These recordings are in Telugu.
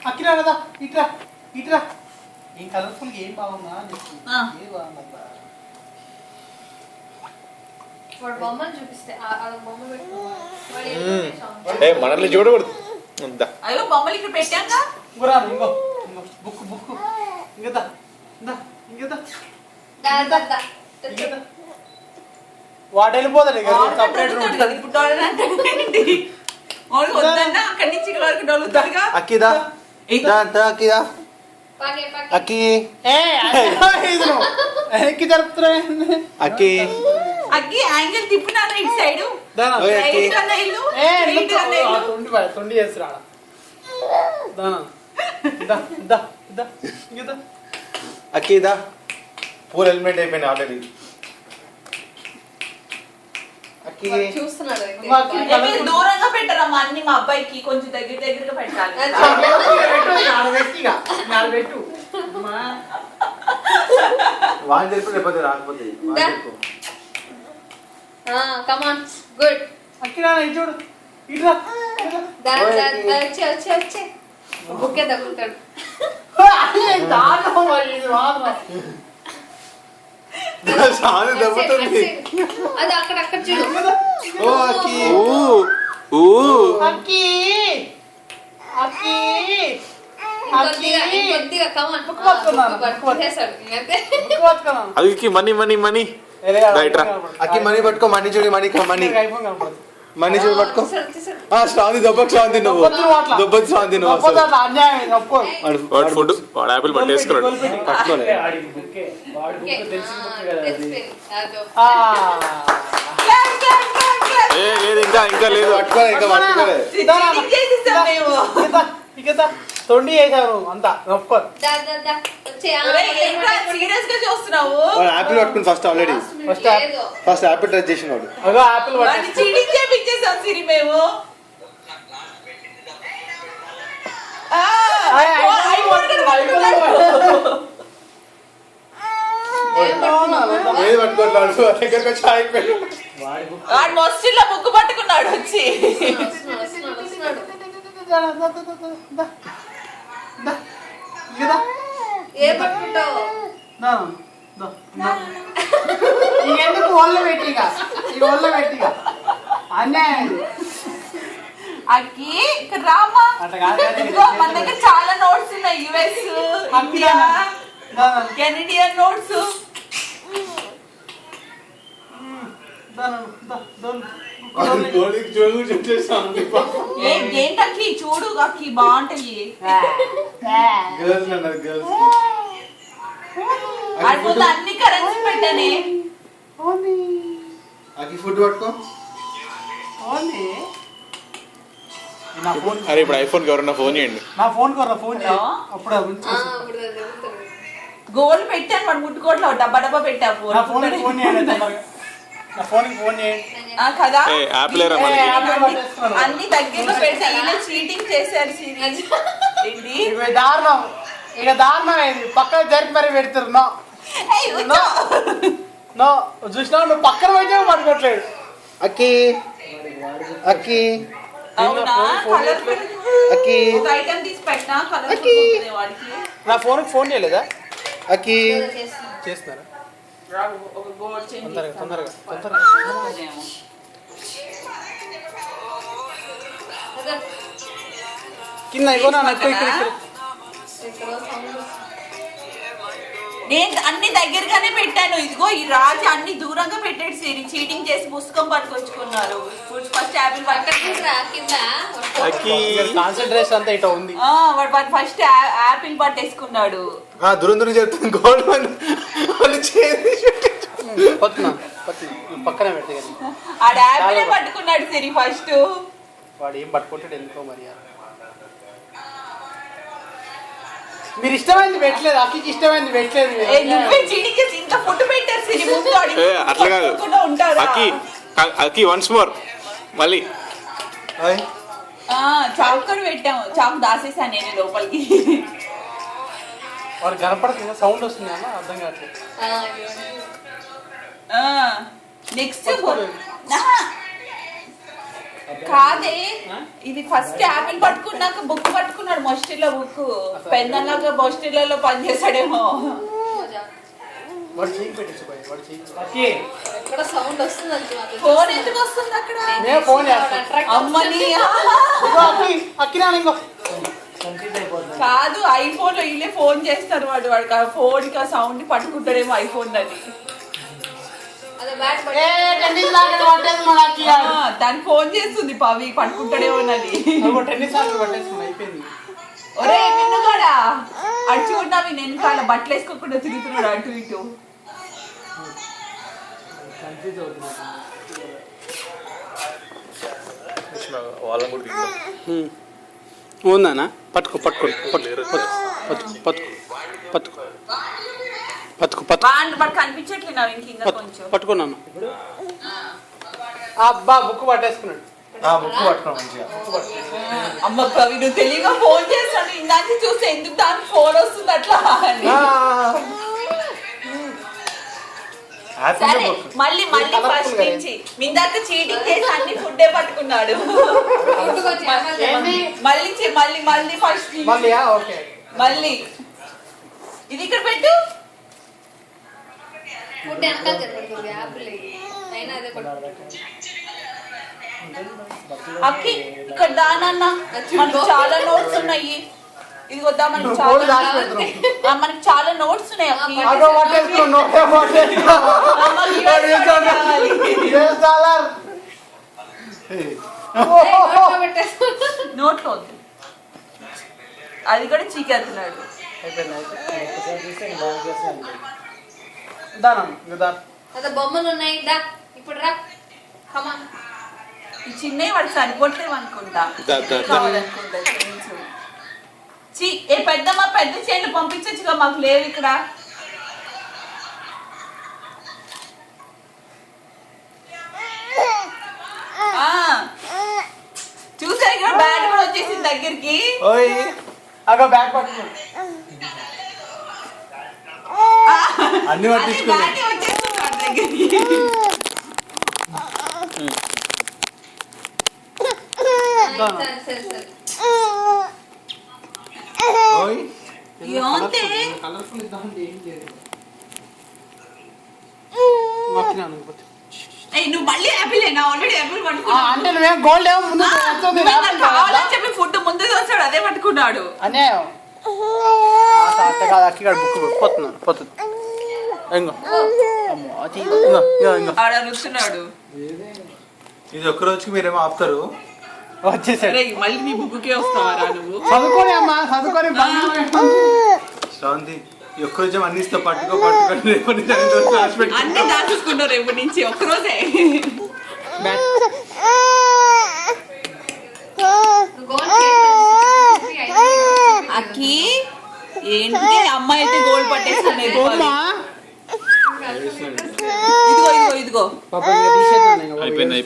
అక్కిరా కదా ఇట్రా ఇట్రా ఏం కలర్ఫుల్ ఏం బాగుందా అని చెప్తుంది. ఏ బాగుందా వాడు బొమ్మలు చూపిస్తే బొమ్మ మనల్ని చూడకూడదు. అయ్యో బొమ్మలు ఇక్కడ పెట్టాక ఇంకో బుక్ బుక్ ఇంకదా వాడు వెళ్ళిపోతాడు అక్కడి నుంచి ఇక్కడ వరకు డొలుతాడుగా. అక్కిదా అక్కిదా అక్కి ఎక్కి జరుపుతున్నా అక్కి అగ్గి యాంగిల్ తిప్పినాను ఇటు సైడ్ తొండి చేస్తురా అక్కిదా పూల్ హెల్మెట్ అయిపోయింది ఆల్రెడీ. అక్కి దూరంగా పెట్టారమ్మా అన్ని. మా అబ్బాయికి కొంచెం దగ్గరగా పెట్టాలి. వాళ్ళు చెప్పి లేకపోతే రాకపోతే కమాన్ గుడ్ అక్కిరా చూడు ఇట్లా వచ్చే బుక్కే తగ్గుతాడు. అది అక్కడ చూడు. అదికి మనీ మనీ మనీ అక్కి మనీ పట్టుకో. మనీ చూడు మనీ మనీ మనీ చూడు పట్టుకో. శ్రాంతి దెబ్బకు శ్రాంతి నువ్వు దెబ్బకి శ్రాంతి నువ్వు ఫుడ్ వాడు యాపిల్ పట్టేసుకున్నాడు. పట్టుకోలే లేదు ఇంకా లేదు. పట్టుకోలే ఇంకా పట్టుకోలే. తొండి చేశారు అంతా సీరియస్ గా చూస్తున్నావు. యాపిల్ పట్టుకుని first already first Apple touch చేసినాడు. యాపిల్ చీటింగ్ చేపించేసాం సిరి మేము. వాడు మస్తుల్లో ముక్కు పట్టుకున్నాడు వచ్చి. ఏ పట్టుకుంటావు ఎందుకు ఒళ్ళు పెట్టిగా ఈ ఒళ్ళు పెట్టిగా అన్యాయం. అక్కి ఇక్కడ రామా. మన దగ్గర చాలా నోట్స్ ఉన్నాయి. US India Canadian notes. ఏంటక్కి చూడు అక్కి బాగుంటాయి. అడుగుతా అన్ని కరెన్సీ పెట్టానే. ఫుడ్ పట్టుకో. అరే ఇప్పుడు ఐఫోన్ కి ఎవరన్నా ఫోన్ చేయండి. నా ఫోన్ కి ఫోన్ అప్పుడు గోల్డ్ పెట్టాను వాడు ముట్టుకోట్లో డబ్బా డబ్బా పెట్టా. కదా అన్ని దగ్గరలో పెడితే ఇలా చీటింగ్ చేశారు. దారుణం ఇక దారుణం అయింది. పక్కన జరిపి మరి పెడతారు. నో చూసినా నువ్వు పక్కన పోయితే పడుకోవట్లేదు. అక్కి అక్కి నా ఫోన్ ఫోన్ చేయలేదా అక్కి చేస్తున్నారా తొందరగా కింద నేను అన్ని దగ్గరగానే పెట్టాను. ఇదిగో ఈ రాజు అన్ని దూరంగా పెట్టాడు. సిరి చీటింగ్ చేసి పుస్తకం పట్టుకొచ్చుకున్నారు. ఫస్ట్ యాపిల్ కాన్సంట్రేషన్ అంతా ఇట్లా ఉంది. వాడు ఫస్ట్ యాపిల్ పట్టేసుకున్నాడు. దూరం చెప్తాను. గోల్డ్ పక్కనే పెడితే ఆడ యాపిల్ పట్టుకున్నాడు సిరి ఫస్ట్. వాడు ఏం పట్టుకుంటాడు ఎందుకో మరి. మీరు ఇష్టమైంది పెట్టలేదు. అక్కికి ఇష్టమైంది పెట్టలేదు. అట్లా కాదు అక్కి. అక్కి వన్స్ మోర్ మళ్ళీ చాకు కూడా పెట్టాము. చాకు దాసేసాను నేను లోపలికి. వాడు కనపడుతుంది. సౌండ్ వస్తుంది అన్న అర్థం కావట్లేదు. నెక్స్ట్ కాదే ఇది ఫస్ట్ యాపిల్ పట్టుకున్నాక బుక్ పట్టుకున్నాడు మొస్టిలో బుక్ పెన్ అన్నాక మొస్టిలలో పని చేస్తాడేమో. వాడు చేయి పెట్టించుకోయి వాడు చేయి ఎక్కడ సౌండ్ వస్తుంది అది ఫోన్ ఎందుకు వస్తుంది అక్కడ? నేను ఫోన్ చేస్తాను అమ్మని అక్కినా ఇంకో కాదు ఐఫోన్ లో ఇల్లే ఫోన్ చేస్తారు వాడు వాడికి ఆ ఫోన్ కి ఆ సౌండ్ పట్టుకుంటాడేమో ఐఫోన్ అది. అదే బ్యాట్ దానికి ఫోన్ చేస్తుంది పవి పట్టుకుంటాడేమో అది. టెన్నిస్ ఆటలు పట్టేసుకుని అయిపోయింది. ఒరే నిన్ను కూడా అడుచుకున్నావి నేను కాళ్ళ బట్టలు వేసుకోకుండా తిరుగుతున్నాడు అటు ఇటు. ఉందానా పట్టుకో పట్టుకో పట్టుకో పట్టుకో పట్టుకో పట్టుకో పట్టుకో వాడు కనిపించట్లేదు నాకు ఇంక కొంచెం పట్టుకున్నాను. అబ్బా బుక్ పట్టేసుకున్నాడు. బుక్ పట్టుకున్నాం మంచిగా. అమ్మ కవి నువ్వు తెలియగా ఫోన్ చేస్తాను ఇందాక చూస్తే ఎందుకు దానికి ఫోన్ వస్తుంది అట్లా అని. సరే మళ్ళీ మళ్ళీ ఫస్ట్ నుంచి ఇందాక చీటింగ్ చేసి అన్ని ఫుడ్డే పట్టుకున్నాడు. మళ్ళీ మళ్ళీ ఫస్ట్ మళ్ళీ ఇది ఇక్కడ పెట్టు. ఫుడ్ వెనకాల తిరుగుతుంది యాపిల్ అయినా అదే అక్కి ఇక్కడ దానన్న మనకు చాలా నోట్స్ ఉన్నాయి. ఇది వద్దా మనకి చాలా నోట్స్ ఉన్నాయి అక్కి. నోట్లో వద్దు అది కూడా చీకెళ్తున్నాడు. అదే బొమ్మలు ఉన్నాయి దా ఇప్పుడు రా కమాన్. ఈ చిన్నవి వాడు సరిపోట్లేవు అనుకుంటా. ఏ పెద్దమ్మ పెద్ద చైన్లు పంపించచ్చుగా మాకు లేవు ఇక్కడ. చూసారు ఇక్కడ బ్యాట్ కూడా వచ్చేసింది దగ్గరికి. అన్ని పట్టించుకున్నాను వచ్చేస్తుంది వాడి దగ్గరికి. సరే సరే కలర్ఫుల్ ఇద్దామంటే ఏం లేదు. నువ్వు మళ్ళీ యాపిల్ ఆల్రెడీ యాపిల్ పట్టుకున్నావు అంటే నువ్వేం గోల్డ్ ఏమో ముందు కావాలని చెప్పి ఫుడ్ ముందు వచ్చాడు అదే పట్టుకున్నాడు. అన్యాయం కాదు అక్కి బుక్ పోతుంది. ఆడ అరుస్తున్నాడు. ఇది ఒక్క రోజుకి మీరేమో ఆపుతారు. వచ్చేసాడు మళ్ళీ నీ బుక్కే వస్తావా నువ్వు? చదువుకోని అమ్మా చదువుకొని శ్రావంతి ఒక్క రోజు అన్ని ఇస్తా పట్టుకో పట్టుకొని రేపటి నుంచి అన్ని దాచుకున్నారు రేపటి నుంచి ఒక్కరోజే. అక్కి ఏంటి అమ్మాయి అయితే గోల్డ్ పట్టేసుకున్నాయి. ఇదిగో ఇదిగో ఇదిగో అయిపోయింది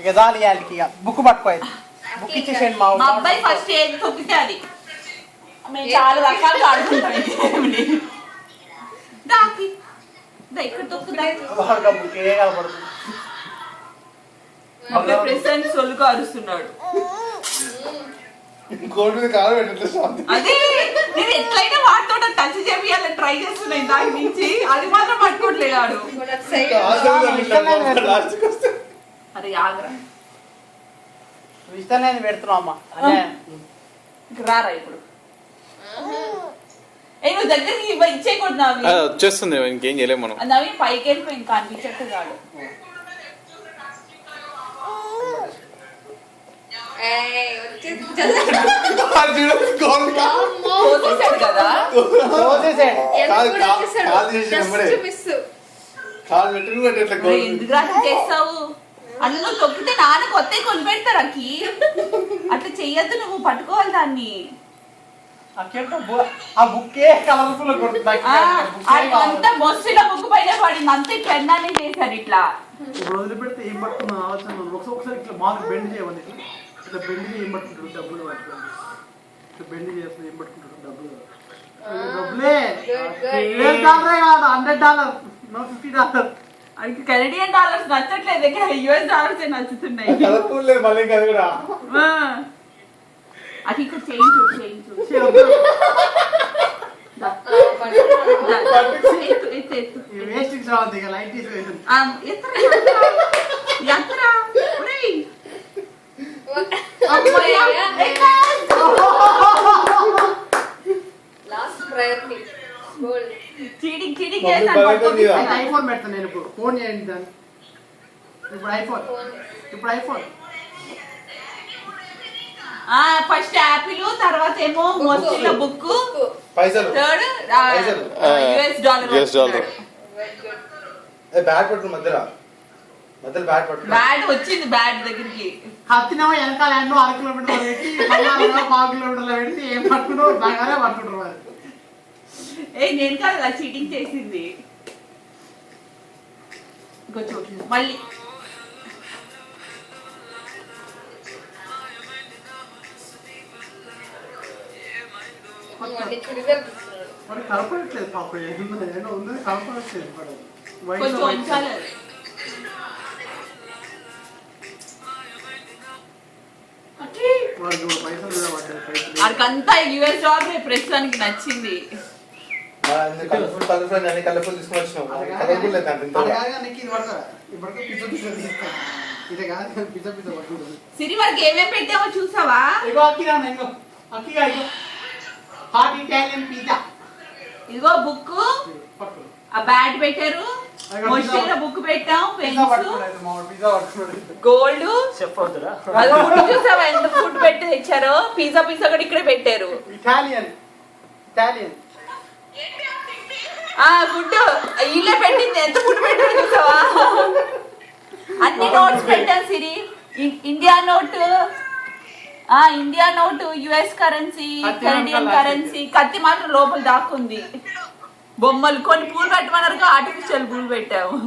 ఇక దాని ఇక బుక్ పట్టుకోవాలి. బుక్ ఇచ్చేసేయండి. మా అబ్బాయి ఫస్ట్ ఏది తొక్కితే అది మేము చాలా రకాలుగా ఆడుకుంటాం. ఇక్కడ తొక్కుదా బుక్ ఏ కనపడుతుంది. అబ్బాయి ప్రెసిడెంట్ సొల్లుగా అరుస్తున్నాడు. గోల్డ్ మీద కాలు పెట్టట్లేదు. అదే నేను ఎట్లయినా వాటితో టచ్ చేయాలని ట్రై చేస్తున్నాయి దాని నుంచి. అది మాత్రం పట్టుకోవట్లేదు ఆడు. అరే ఆగరా ఇష్టం నేను పెడుతున్నావు అమ్మా. రారా ఇప్పుడు నువ్వు దగ్గరికి ఇచ్చేయకూడదు. వచ్చేస్తుంది ఇంకేం చేయలేము మనం. నవి పైకి వెళ్ళిపోయి ఇంకా అనిపించట్టు కాదు. కదా ఎందుకు రాత్రి చేస్తావు అన్న? నువ్వు తొక్కితే నాన్న కొత్త కొని పెడతారు అక్కి. అట్లా చెయ్యొద్దు నువ్వు పట్టుకోవాలి దాన్ని. ఆ బుక్కే కలర్ఫుల్ అంతా బొస్సులో బుక్ పైన పడింది. అంతా పెన్నాన్ని చేశారు ఇట్లా. ఇప్పుడు వదిలిపెడితే ఏం పట్టుకున్నా ఒకసారి ఇట్లా మాకు బెండ్ చేయమని ఇట్లా బెండ్ చేసి ఏం పట్టుకుంటారు డబ్బులు పట్టుకోండి. ఇట్లా బెండ్ చేస్తే ఏం పట్టుకుంటారు డబ్బులు. డబ్బులే $100 కాదు $100 $50. అది కెనడియన్ డాలర్స్ నచ్చట్లేదు యుఎస్ డాలర్స్ నచ్చుతున్నాయి కలర్ఫుల్ లేదు మళ్ళీ ఇంకా అది కూడా అది ఇక్కడ చేయించు వేస్ట్ రావద్దు ఇక లైట్ తీసుకు last priority gold. Cheating iPhone పెడతాను నేను ఇప్పుడు ఫోన్ చేయండి దాన్ని ఇప్పుడు ఐఫోన్ ఫస్ట్ యాపిల్ తర్వాత ఏమో మొజిల్లా బుక్ పైసలు థర్డ్ యుఎస్ డాలర్ బ్యాట్ పట్టు మధ్యలో బ్యాట్ పట్టు బ్యాడ్ వచ్చింది బ్యాడ్ దగ్గరికి హత్తినేమో వెనకాల ఎండో 6 కిలోమీటర్లు పెట్టి 5 కిలోమీటర్లు పెట్టి ఏం పట్టుకుంటూ బాగానే పట్టుకుంటారు వారు. నేను కాదు చీటింగ్ చేసింది మళ్ళీ అన్ని చుడిదార్ తీసుకున్నాడు. మరి కనపడట్లేదు పాప ఏదో ఉంది కనపడట్లేదు కొంచెం ఉంచాలి అక్కడంతా యుఎస్ డాలర్ ప్రస్తుతానికి నచ్చింది కలర్ఫుల్ అన్ని కలర్ఫుల్ తీసుకుని వచ్చినావు కలర్ఫుల్ లేదు అంటే ఇదే కాదు పిజ్జా పట్టుకుంటుంది. సిరి వరకు ఏమేమి పెట్టామో చూసావా ఇగో అక్కిరా ఇగో అక్కిగా ఇగో హాట్ ఇటాలియన్ పిజ్జా ఇదిగో బుక్ పట్టు ఆ బ్యాట్ పెట్టారు మొజిల్లా బుక్ పెట్టాం పిజ్జా పెన్స్ పట్టుకోలేదు మామూలు పిజ్జా పట్టుకోలేదు గోల్డ్ చెఫ్ అవుతురా అది ఫుడ్ చూసావా ఎంత ఫుడ్ పెట్టి తెచ్చారో పిజ్జా కూడా ఇక్కడే పెట్టారు ఇటాలియన్ ఫుడ్ ఇల్లే పెట్టింది ఎంత ఫుడ్ పెట్టారు చూసావా అన్ని నోట్స్ పెట్టారు Siri India note US currency Canadian currency కత్తి మాత్రం లోపల దాక్కుంది బొమ్మలు కొన్ని పూలు పెట్టమన్నారు ఆర్టిఫిషియల్ పూలు పెట్టాము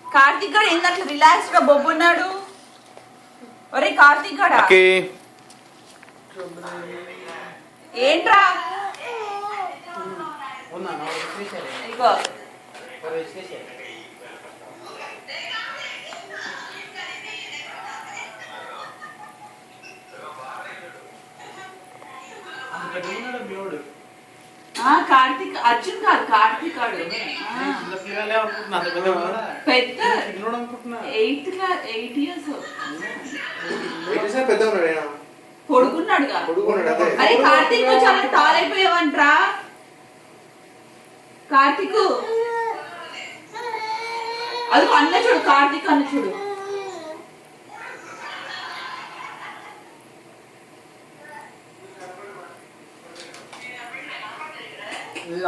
కార్తీక్ గడు ఏంటంటే రిలాక్స్ గా బొబ్బున్నాడు ఒరే కార్తీక్ గడా ఏంట్రా ఇగో కార్తీక్ అర్జున్ కాదు కార్తీక్ కాడు పెద్ద 8 ఇయర్స్ పొడుకున్నాడుగా అరే కార్తీక్ నువ్వు చాలా టాల్ అయిపోయావంట్రా కార్తీక్ అది అన్న చూడు కార్తీక్ అన్న చూడు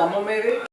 అమ్మ